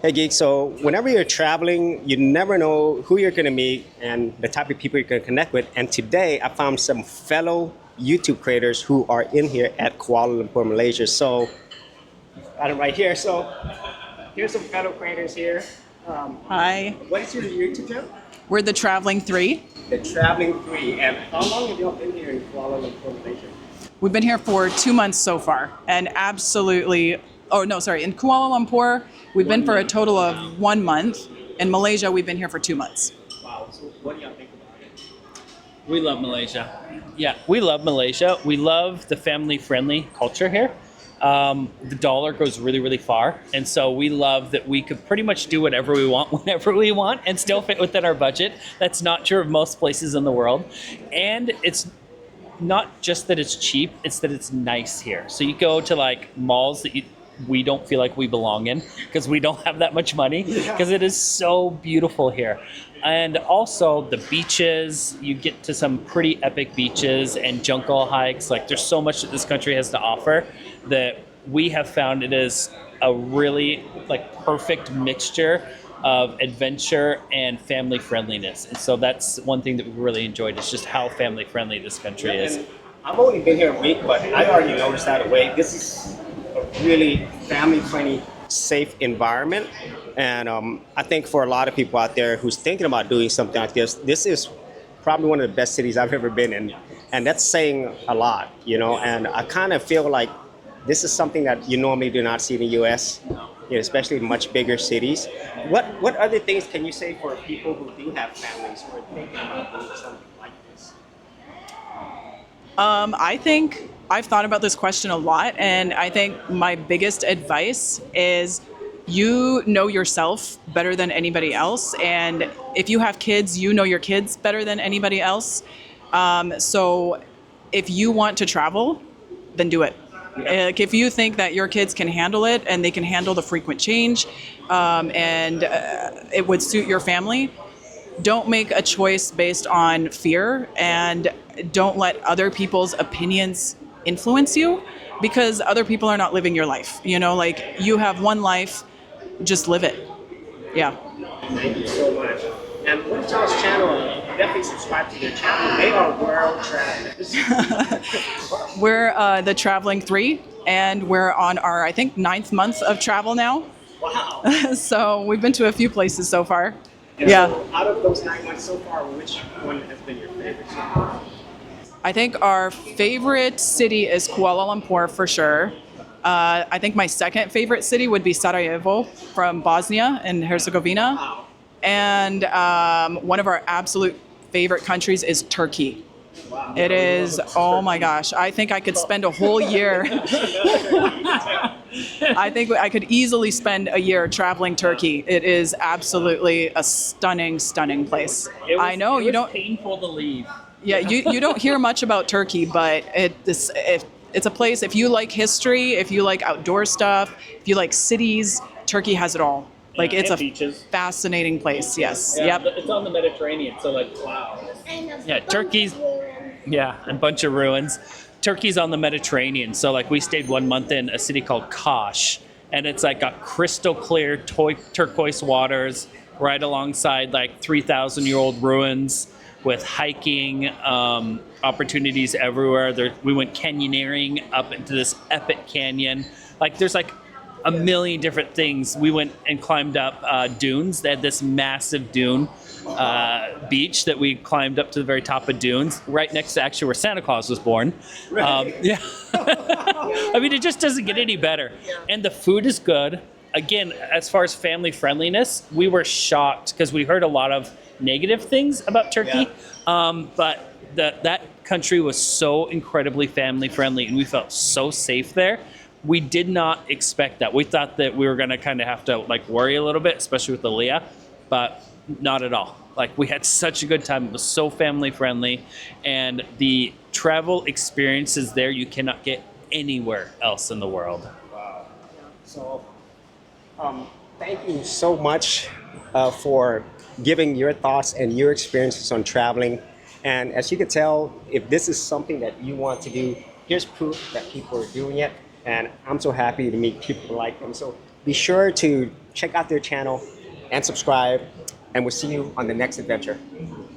Hey Geek, so whenever you're traveling, you never know who you're going to meet and the type of people you're going to connect with. And today I found some fellow YouTube creators who are in here at Kuala Lumpur, Malaysia. So got them right here. So here's some fellow creators here. Hi, What is your YouTube channel? we're the Traveling Three. The Traveling Three. And how long have you all been here in Kuala Lumpur, Malaysia? We've been here for 2 months so far, and absolutely, in Kuala Lumpur, we've been for a total of 1 month. In Malaysia, we've been here for 2 months. Wow. So what do y'all think about it? We love Malaysia. Yeah, we love Malaysia. We love the family-friendly culture here. The dollar goes really, really far. And so we love that we could pretty much do whatever we want, whenever we want, and still fit within our budget. That's not true of most places in the world. And it's not just that it's cheap, it's that it's nice here. So you go to like malls that we don't feel like we belong in because we don't have that much money, because it is so beautiful here. And also the beaches, you get to some pretty epic beaches and jungle hikes. Like there's so much that this country has to offer that we have found it is a really like perfect mixture of adventure and family friendliness. And so that's one thing that we really enjoyed, is just how family friendly this country is. And I've only been here a week, but I already noticed that away. This is a really family-friendly, safe environment. And I think for a lot of people out there who's thinking about doing something like this is probably one of the best cities I've ever been in. And that's saying a lot, you know, and I kind of feel like this is something that you normally do not see in the US, you know, especially in much bigger cities. What other things can you say for people who do have families who are thinking about doing something like this? I think I've thought about this question a lot, and I think my biggest advice is you know yourself better than anybody else. And if you have kids, you know your kids better than anybody else. So if you want to travel, then do it. Like if you think that your kids can handle it and they can handle the frequent change, and it would suit your family, don't make a choice based on fear, and don't let other people's opinions influence you, because other people are not living your life. You know, like you have one life, just live it. Yeah. Thank you so much. And what is y'all's channel? Definitely subscribe to their channel. They are world travelers. We're the Traveling Three, and we're on our, I think, 9th month of travel now. Wow. So we've been to a few places so far. And Yeah. so out of those 9 months so far, which one has been your favorite so far? I think our favorite city is Kuala Lumpur for sure. I think my second favorite city would be Sarajevo from Bosnia and Herzegovina. Wow. And one of our absolute favorite countries is Turkey. Wow. It is, oh my gosh, I think I could spend a whole year. I think I could easily spend a year traveling Turkey. It is absolutely a stunning, stunning place. I know you don't. Painful to leave. Yeah, you don't hear much about Turkey, but it's a place, if you like history, if you like outdoor stuff, if you like cities, Turkey has it all. Like it's a beaches. fascinating place, yes. Yeah, Yep. it's on the Mediterranean, so like, wow. Yeah, Turkey's, yeah, a bunch of ruins. Turkey's on the Mediterranean, so like we stayed 1 month in a city called Kaş, and it's like got crystal clear turquoise waters right alongside like 3,000-year-old ruins with hiking opportunities everywhere. We went canyoneering up into this epic canyon. Like there's like a million different things. We went and climbed up dunes. They had this massive dune beach that we climbed up to the very top of dunes, right next to actually where Santa Claus was born. Right. Yeah. I mean, it just doesn't get any better. And the food is good. Again, as far as family friendliness, we were shocked because we heard a lot of negative things about Turkey. But that country was so incredibly family friendly, and we felt so safe there. We did not expect that. We thought that we were going to kind of have to like worry a little bit, especially with Aaliyah, but not at all. Like we had such a good time. It was so family friendly, and the travel experiences there you cannot get anywhere else in the world. Wow. So, thank you so much for giving your thoughts and your experiences on traveling. And as you can tell, if this is something that you want to do, here's proof that people are doing it. And I'm so happy to meet people like them. So be sure to check out their channel and subscribe. And we'll see you on the next adventure.